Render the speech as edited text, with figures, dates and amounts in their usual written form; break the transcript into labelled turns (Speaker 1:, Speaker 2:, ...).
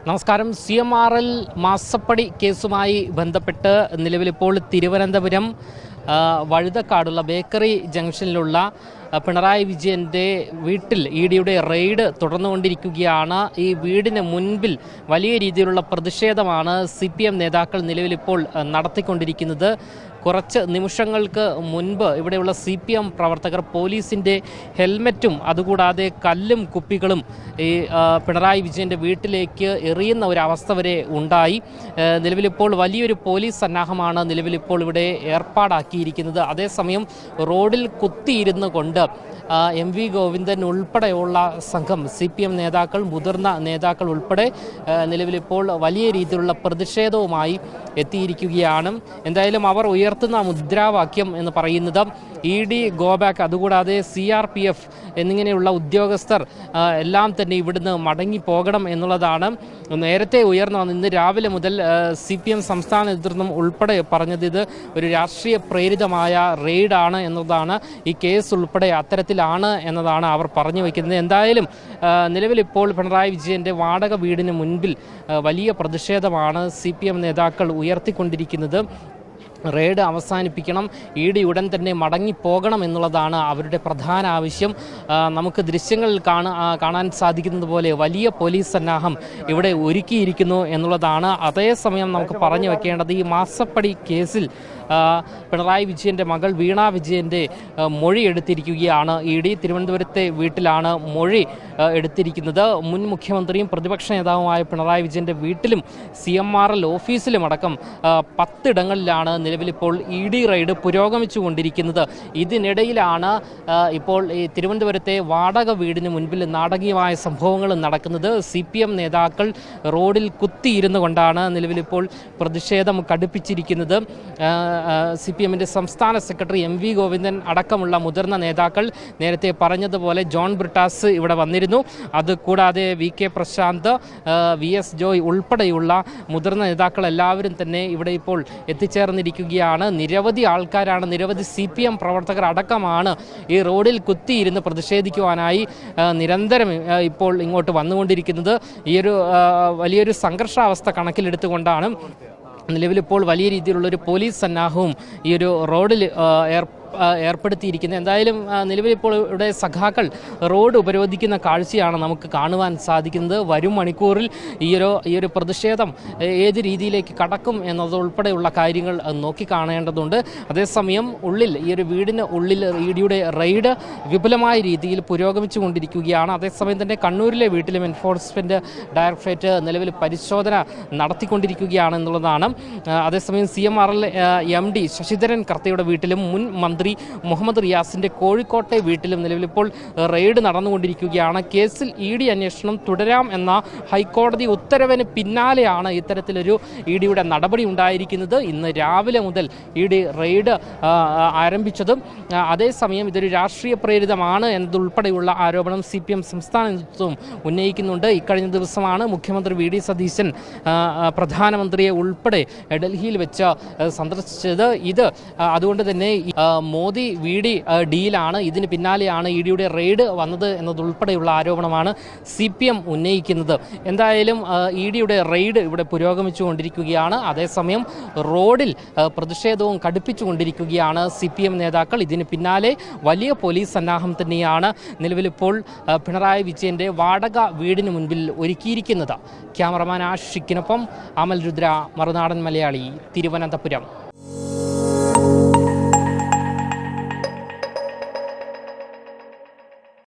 Speaker 1: നമസ്കാരം. CMRL മാസപ്പടി കേസുമായി ബന്ധപ്പെട്ട് നിലവിലിപ്പോൾ തിരുവനന്തപുരം വഴുതക്കാടുള്ള ബേക്കറി ജംഗ്ഷനിലുള്ള പിണറായി വിജയൻ്റെ വീട്ടിൽ ഇഡിയുടെ റെയ്ഡ് തുടർന്നുകൊണ്ടിരിക്കുകയാണ്. ഈ വീടിന് മുൻപിൽ വലിയ രീതിയിലുള്ള പ്രതിഷേധമാണ് CPM നേതാക്കൾ നിലവിലിപ്പോൾ നടത്തിക്കൊണ്ടിരിക്കുന്നത്. കുറച്ച് നിമിഷങ്ങൾക്ക് മുൻപ് ഇവിടെയുള്ള CPM പ്രവർത്തകർ പോലീസിൻ്റെ ഹെൽമറ്റും അതുകൂടാതെ കല്ലും കുപ്പികളും ഈ പിണറായി വിജയൻ്റെ വീട്ടിലേക്ക് എറിയുന്ന ഒരവസ്ഥ വരെ ഉണ്ടായി. നിലവിലിപ്പോൾ വലിയൊരു പോലീസ് സന്നാഹമാണ് നിലവിലിപ്പോൾ ഇവിടെ ഏർപ്പാടാക്കിയിരിക്കുന്നത്. അതേസമയം റോഡിൽ കുത്തിയിരുന്നു കൊണ്ട് MV ഗോവിന്ദൻ ഉൾപ്പെടെയുള്ള സംഘം CPM നേതാക്കൾ, മുതിർന്ന നേതാക്കൾ ഉൾപ്പെടെ നിലവിലിപ്പോൾ വലിയ രീതിയിലുള്ള പ്രതിഷേധവുമായി എത്തിയിരിക്കുകയാണ്. എന്തായാലും അവർ ഉയർത്തുന്ന മുദ്രാവാക്യം എന്ന് പറയുന്നത് ED ഗോ ബാക്ക്, അതുകൂടാതെ CRPF എന്നിങ്ങനെയുള്ള ഉദ്യോഗസ്ഥർ എല്ലാം തന്നെ ഇവിടുന്ന് മടങ്ങിപ്പോകണം എന്നുള്ളതാണ്. നേരത്തെ ഉയർന്നു വന്ന ഇന്ന് രാവിലെ മുതൽ CPM സംസ്ഥാന നേതൃത്വം ഉൾപ്പെടെ പറഞ്ഞത് ഇത് ഒരു രാഷ്ട്രീയ പ്രേരിതമായ റെയ്ഡാണ് എന്നതാണ്. ഈ കേസ് ഉൾപ്പെടെ അത്തരത്തിലാണ് എന്നതാണ് അവർ പറഞ്ഞു വയ്ക്കുന്നത്. എന്തായാലും നിലവിലിപ്പോൾ പിണറായി വിജയൻ്റെ വാടക വീടിന് മുൻപിൽ വലിയ പ്രതിഷേധമാണ് CPM നേതാക്കൾ ഉയർത്തിക്കൊണ്ടിരിക്കുന്നത്. റെയ്ഡ് അവസാനിപ്പിക്കണം, ED ഉടൻ തന്നെ മടങ്ങിപ്പോകണം എന്നുള്ളതാണ് അവരുടെ പ്രധാന ആവശ്യം. നമുക്ക് ദൃശ്യങ്ങളിൽ കാണാൻ സാധിക്കുന്നത് പോലെ വലിയ പോലീസ് സന്നാഹം ഇവിടെ ഒരുക്കിയിരിക്കുന്നു എന്നുള്ളതാണ്. അതേസമയം നമുക്ക് പറഞ്ഞു വെക്കേണ്ടത് ഈ മാസപ്പടി കേസിൽ പിണറായി വിജയൻ്റെ മകൾ വീണ വിജയൻ്റെ മൊഴി എടുത്തിരിക്കുകയാണ്. ED തിരുവനന്തപുരത്തെ വീട്ടിലാണ് മൊഴി എടുത്തിരിക്കുന്നത്. മുൻ മുഖ്യമന്ത്രിയും പ്രതിപക്ഷ നേതാവുമായ പിണറായി വിജയൻ്റെ വീട്ടിലും CMRL ഓഫീസിലും അടക്കം 10 ഇടങ്ങളിലാണ് നിലവിലിപ്പോൾ ED റെയ്ഡ് പുരോഗമിച്ചു കൊണ്ടിരിക്കുന്നത്. ഇതിനിടയിലാണ് ഇപ്പോൾ ഈ തിരുവനന്തപുരത്തെ വാടക വീടിന് മുൻപിൽ നാടകീയമായ സംഭവങ്ങൾ നടക്കുന്നത്. CPM നേതാക്കൾ റോഡിൽ കുത്തിയിരുന്നു കൊണ്ടാണ് നിലവിലിപ്പോൾ പ്രതിഷേധം കടുപ്പിച്ചിരിക്കുന്നത്. CPMൻ്റെ സംസ്ഥാന സെക്രട്ടറി MV ഗോവിന്ദൻ അടക്കമുള്ള മുതിർന്ന നേതാക്കൾ നേരത്തെ പറഞ്ഞതുപോലെ ജോൺ ബ്രിട്ടാസ് ഇവിടെ വന്നിരുന്നു. അതുകൂടാതെ VK പ്രശാന്ത്, VS ജോയ് ഉൾപ്പെടെയുള്ള മുതിർന്ന നേതാക്കൾ എല്ലാവരും തന്നെ ഇവിടെ ഇപ്പോൾ എത്തിച്ചേർന്നിരിക്കുകയാണ്. നിരവധി ആൾക്കാരാണ്, നിരവധി CPM പ്രവർത്തകർ അടക്കമാണ് ഈ റോഡിൽ കുത്തിയിരുന്ന് പ്രതിഷേധിക്കുവാനായി നിരന്തരം ഇപ്പോൾ ഇങ്ങോട്ട് വന്നുകൊണ്ടിരിക്കുന്നത്. ഈയൊരു വലിയൊരു സംഘർഷാവസ്ഥ കണക്കിലെടുത്തുകൊണ്ടാണ് നിലവിലിപ്പോൾ വലിയ രീതിയിലുള്ളൊരു പോലീസ് സന്നാഹവും ഈ ഒരു റോഡിൽ ഏർപ്പെടുത്തിയിരിക്കുന്നത്. എന്തായാലും നിലവിലിപ്പോൾ ഇവിടെ സഖാക്കൾ റോഡ് ഉപരോധിക്കുന്ന കാഴ്ചയാണ് നമുക്ക് കാണുവാൻ സാധിക്കുന്നത്. വരും മണിക്കൂറിൽ ഈ ഒരു പ്രതിഷേധം ഏത് രീതിയിലേക്ക് കടക്കും എന്നതുൾപ്പെടെയുള്ള കാര്യങ്ങൾ നോക്കിക്കാണേണ്ടതുണ്ട്. അതേസമയം ഈ ഒരു വീടിന് ഉള്ളിൽ EDയുടെ റെയ്ഡ് വിപുലമായ രീതിയിൽ പുരോഗമിച്ചു കൊണ്ടിരിക്കുകയാണ്. അതേസമയം തന്നെ കണ്ണൂരിലെ വീട്ടിലും എൻഫോഴ്സ്മെൻറ്റ് ഡയറക്ടറേറ്റ് നിലവിൽ പരിശോധന നടത്തിക്കൊണ്ടിരിക്കുകയാണ് എന്നുള്ളതാണ്. അതേസമയം CMRL MD ശശിധരൻ കർത്തയുടെ വീട്ടിലും മുൻ മന്ത്രി മുഹമ്മദ് റിയാസിൻ്റെ കോഴിക്കോട്ടെ വീട്ടിലും നിലവിലിപ്പോൾ റെയ്ഡ് നടന്നുകൊണ്ടിരിക്കുകയാണ്. കേസിൽ ED അന്വേഷണം തുടരാം എന്ന ഹൈക്കോടതി ഉത്തരവിന് പിന്നാലെയാണ് ഇത്തരത്തിലൊരു EDയുടെ നടപടി ഉണ്ടായിരിക്കുന്നത്. ഇന്ന് രാവിലെ മുതൽ ED റെയ്ഡ് ആരംഭിച്ചതും അതേസമയം ഇതൊരു രാഷ്ട്രീയ പ്രേരിതമാണ് എന്നതുൾപ്പെടെയുള്ള ആരോപണം CPM സംസ്ഥാന നേതൃത്വം ഉന്നയിക്കുന്നുണ്ട്. ഇക്കഴിഞ്ഞ ദിവസമാണ് മുഖ്യമന്ത്രി VD സതീശൻ പ്രധാനമന്ത്രിയെ ഉൾപ്പെടെ ഡൽഹിയിൽ വെച്ച് സന്ദർശിച്ചത്. അതുകൊണ്ട് തന്നെ മോദി VD ഡീലാണ്. ഇതിന് പിന്നാലെയാണ് EDയുടെ റെയ്ഡ് വന്നത് എന്നതുൾപ്പെടെയുള്ള ആരോപണമാണ് CPM ഉന്നയിക്കുന്നത്. എന്തായാലും EDയുടെ റെയ്ഡ് ഇവിടെ പുരോഗമിച്ചുകൊണ്ടിരിക്കുകയാണ്. അതേസമയം റോഡിൽ പ്രതിഷേധവും കടുപ്പിച്ചുകൊണ്ടിരിക്കുകയാണ് CPM നേതാക്കൾ. ഇതിന് പിന്നാലെ വലിയ പോലീസ് സന്നാഹം തന്നെയാണ് നിലവിലിപ്പോൾ പിണറായി വിജയൻ്റെ വാടക വീടിന് മുൻപിൽ ഒരുക്കിയിരിക്കുന്നത്. ക്യാമറമാൻ ആഷിക്കിനൊപ്പം അമൽ രുദ്ര, മറുനാടൻ മലയാളി, തിരുവനന്തപുരം.